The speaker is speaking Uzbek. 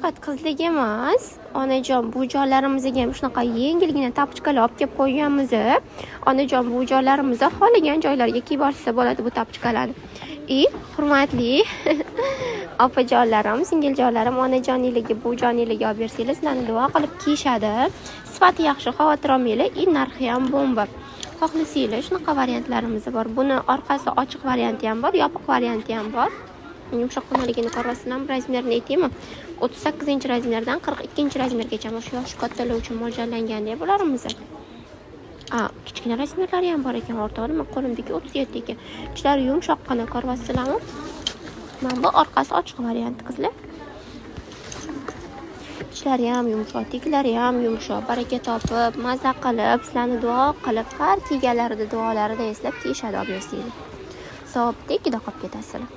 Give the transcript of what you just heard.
Faqat qizlik emas, onajon buvijonlarimizga ham shunaqa yengilgina tapochkalar olib kelib qo'yganmiz. Onajon buvijonlarimiz xohlagan joylariga kiyib olsa bo'ladi bu tapochkalarni. Hurmatli opajonlarim, singiljonlarim, onajoniligi, buvijoniligi olib bersanglar, sizlarni duo qilib kiyishadi. Sifati yaxshi, xavotir olmanglar. Narxi ham bomba. Xohlasanglar shunaqa variantlarimiz bor. Buni orqasi ochiq varianti ham bor, yopiq varianti ham bor. Yumshoq nimaligini ko'rasizlarmi? Razmerini aytaymi? 38-razmerdan 42-razmergacha shu yosh kattalar uchun mo'ljallangan deb bularimiz. Kichkina razmerlari ham bor ekan, o'rtoqlar. Men qo'limdagi 37 ekan. Ichlari yumshoqqina ko'rasizlarmi? Mana bu orqasi ochiq varianti qizlar. Ichlari ham yumshoq, teklari ham yumshoq. Baraka topib, mazza qilib, sizlarni duo qilib, har kiyganlarida duolarida eslab kiyishadi, olib bersanglar. Savobdek qolib ketasizlar.